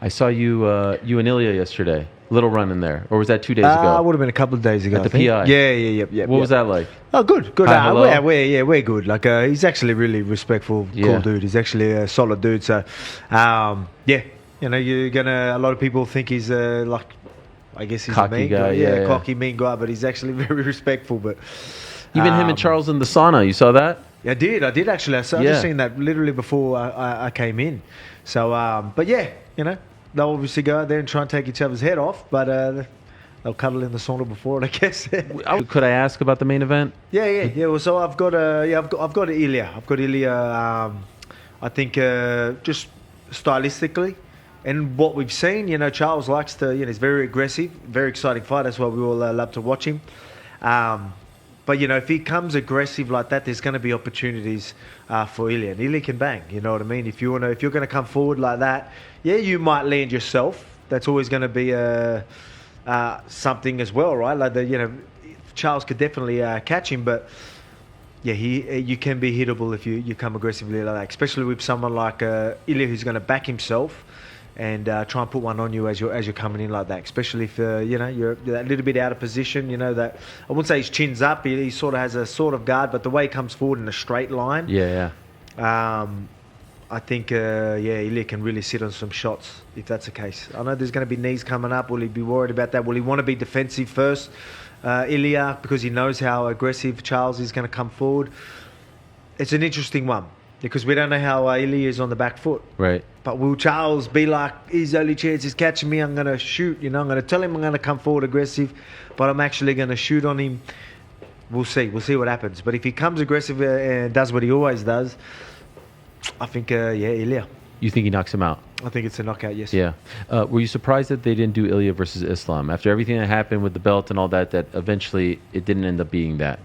I saw you and Ilia yesterday. Little run in there, or was that 2 days ago? It would have been a couple of days ago. At the I think. PI. Yeah. What was that like? Oh, good. Hi, hello? We're good. Like, he's actually really respectful, cool dude. He's actually a solid dude. So, yeah, you know, a lot of people think he's like, I guess he's cocky a mean guy. Yeah, cocky, mean guy, but he's actually very respectful. But even him and Charles in the sauna, you saw that? I did actually. I just seen that literally before I came in. So, but yeah, you know, they'll obviously go out there and try and take each other's head off, but they'll cuddle in the sauna before it, I guess. Could I ask about the main event? Yeah. Well, so I've got Ilia. I've got Ilia. I think just stylistically, and what we've seen, you know, Charles likes to, you know, he's very aggressive, very exciting fight. That's why we all love to watch him. But, you know, if he comes aggressive like that, there's going to be opportunities for Ilia. And Ilia can bang, you know what I mean? If you're going to come forward like that, yeah, you might land yourself. That's always going to be something as well, right? Like, you know, Charles could definitely catch him, but yeah, you can be hittable if you come aggressively like that, especially with someone like Ilia who's going to back himself and try and put one on you as you're coming in like that, especially if you know, you're a little bit out of position. You know, that I wouldn't say his chin's up, he sort of has a sort of guard, but the way he comes forward in a straight line, I think Ilia can really sit on some shots if that's the case. I know there's going to be knees coming up. Will he be worried about that? Will he want to be defensive first, Ilia, because he knows how aggressive Charles is going to come forward? It's an interesting one because we don't know how Ilia is on the back foot. Right. But will Charles be like, his only chance is catching me, I'm going to shoot, you know, I'm going to tell him I'm going to come forward aggressive, but I'm actually going to shoot on him. We'll see what happens. But if he comes aggressive and does what he always does, I think, Ilia. You think he knocks him out? I think it's a knockout, yes. Yeah. Were you surprised that they didn't do Ilia versus Islam? After everything that happened with the belt and all that, that eventually it didn't end up being that?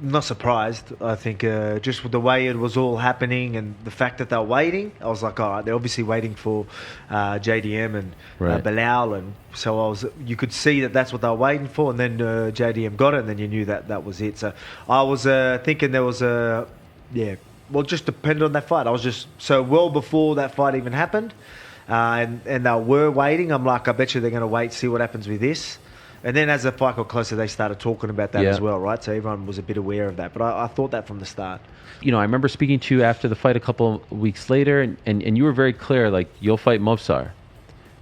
Not surprised. I think just with the way it was all happening and the fact that they're waiting, I was like, all right, they're obviously waiting for JDM and Bilal, and so you could see that that's what they were waiting for, and then JDM got it, and then you knew that was it. So I was thinking there was well, just depended on that fight. I was just so well before that fight even happened, and they were waiting. I'm like, I bet you they're going to wait, see what happens with this. And then as the fight got closer, they started talking about that as well, right? So everyone was a bit aware of that. But I thought that from the start. You know, I remember speaking to you after the fight a couple of weeks later, and you were very clear, like, you'll fight Movsar.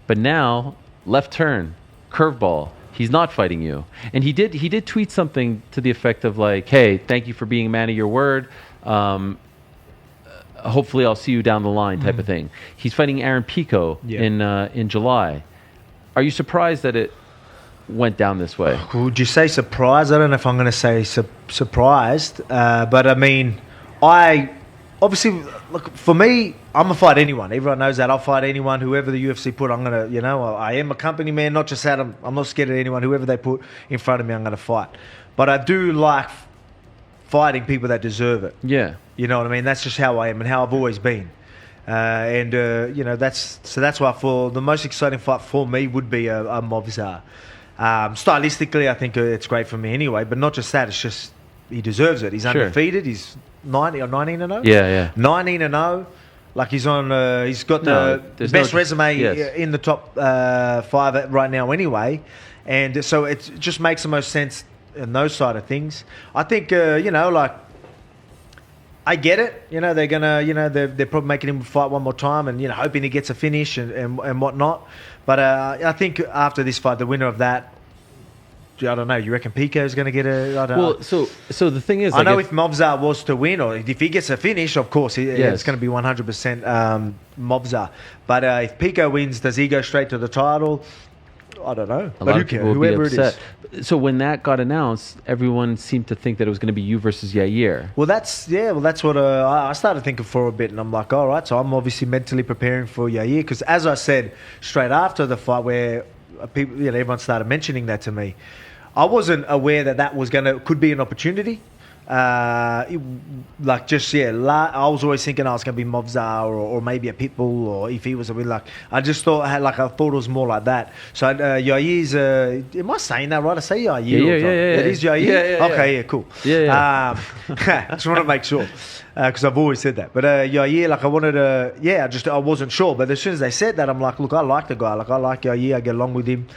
But now, left turn, curveball, he's not fighting you. And he did tweet something to the effect of like, hey, thank you for being a man of your word. Hopefully I'll see you down the line type of thing. He's fighting Aaron Pico in July. Are you surprised that it went down this way? Would you say surprised? I don't know if I'm going to say surprised, but I mean, obviously, look, for me, I'm going to fight anyone. Everyone knows that. I'll fight anyone, whoever the UFC put. I'm going to, you know, I am a company man, not just that. I'm not scared of anyone. Whoever they put in front of me, I'm going to fight. But I do like fighting people that deserve it. Yeah. You know what I mean? That's just how I am and how I've always been. You know, that's why for the most exciting fight for me would be a Movsar. Stylistically, I think it's great for me anyway, but not just that, it's just he deserves it. He's undefeated. He's 19 or 0. Yeah. 19-0. Like he's on. He's got the best resume in the top 5 right now anyway, and so it just makes the most sense in those side of things. I think you know, like, I get it. You know, they're gonna, you know, they're probably making him fight one more time, and you know, hoping he gets a finish and whatnot. But I think after this fight, the winner of that, I don't know. You reckon Pico is going to get a? I don't know. So the thing is, I know if Movsar was to win, or if he gets a finish, of course, it's going to be 100% Movsar. But if Pico wins, does he go straight to the title? I don't know. A lot of people will be upset. So when that got announced, everyone seemed to think that it was going to be you versus Yair. Well, that's what I started thinking for a bit, and I'm like, all right. So I'm obviously mentally preparing for Yair, because as I said straight after the fight, where people, you know, everyone started mentioning that to me, I wasn't aware that was could be an opportunity. like just I was always thinking I was going to be Mobzar or maybe a Pitbull, or if he was a bit like, I just thought I thought it was more like that. So Yair's am I saying that right? I say Yair. Yeah. It is Yair. Yeah. Okay, yeah, cool. Yeah. Just want to make sure because I've always said that. But Yair, like I wanted to, I wasn't sure. But as soon as they said that, I'm like, look, I like the guy. Like I like Yair. I get along with him.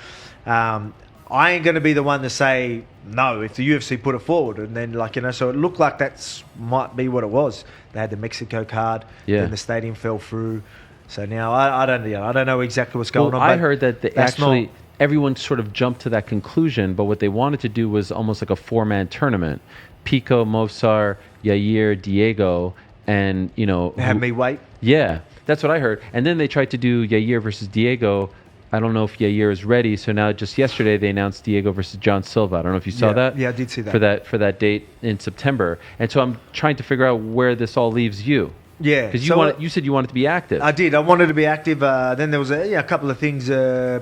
I ain't going to be the one to say no if the UFC put it forward. And then, like, you know, so it looked like that might be what it was. They had the Mexico card. Then the stadium fell through. So now I don't know exactly what's going on. I heard that everyone sort of jumped to that conclusion, but what they wanted to do was almost like a 4-man tournament. Pico, Movsar, Yair, Diego, and, you know... Have me wait? Yeah, that's what I heard. And then they tried to do Yair versus Diego. I don't know if Yair is ready. So now, just yesterday, they announced Diego versus John Silva. I don't know if you saw that. Yeah, I did see that. For that date in September. And so I'm trying to figure out where this all leaves you. Yeah. Because you said you wanted to be active. I did. I wanted to be active. Then there was a couple of things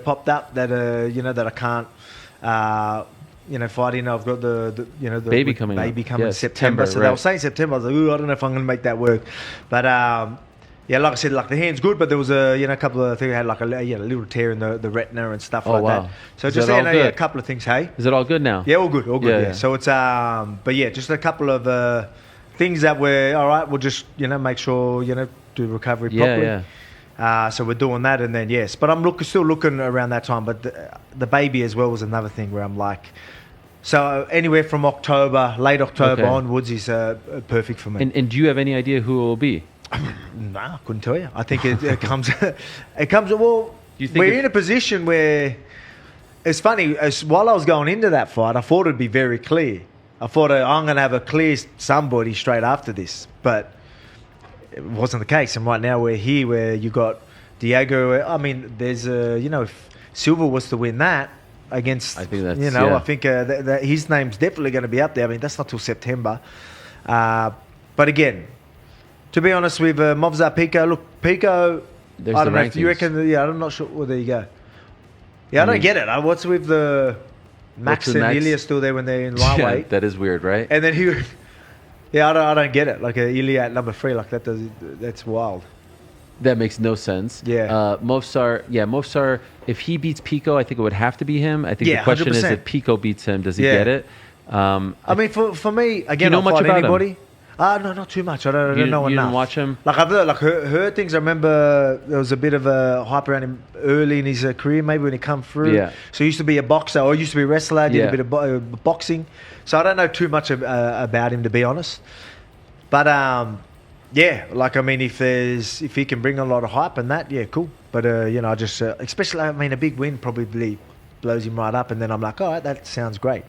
popped up that that I can't fight in. I've got the baby coming in September. So they were saying September. I was like, I don't know if I'm going to make that work. But like I said, like the hand's good, but there was a couple of things. I had like a little tear in the retina and stuff like that. So Is just that all good? A couple of things. Hey, is it all good now? Yeah, all good. Yeah. So it's but just a couple of things that were all right. We'll just make sure do recovery properly. So we're doing that, and then but I'm still looking around that time. But the baby as well was another thing where I'm like. So anywhere from late October onwards is perfect for me. And do you have any idea who it will be? Nah, I couldn't tell you. I think it comes. It comes. Well, we're in a position where it's funny. While I was going into that fight, I thought it'd be very clear. I thought I'm going to have a clear somebody straight after this, but it wasn't the case. And right now we're here where you got Diego. I mean, there's if Silva was to win that against, I think that's I think that his name's definitely going to be up there. I mean, that's not till September. But again. To be honest with Movzar Pico, look, Pico, there's I don't the know rankings. if you reckon, I'm not sure. Well, there you go. Yeah, I don't get it. What's with the Max and Ilia still there when they're in lightweight? That is weird, right? And then I don't get it. Like Ilia at number 3, like that's wild. That makes no sense. Yeah. Movsar, if he beats Pico, I think it would have to be him. I think the question 100%. Is if Pico beats him, does he get it? I mean, for me, again, do you know much about anybody. Him? No, not too much. I don't know enough. You didn't watch him? Like I've heard things. I remember there was a bit of a hype around him early in his career, maybe when he come through. Yeah. So he used to be a boxer, or he used to be a wrestler, did a bit of boxing. So I don't know too much about him, to be honest. But like I mean, if he can bring a lot of hype and that, cool. But I just especially a big win probably blows him right up, and then I'm like, all right, that sounds great.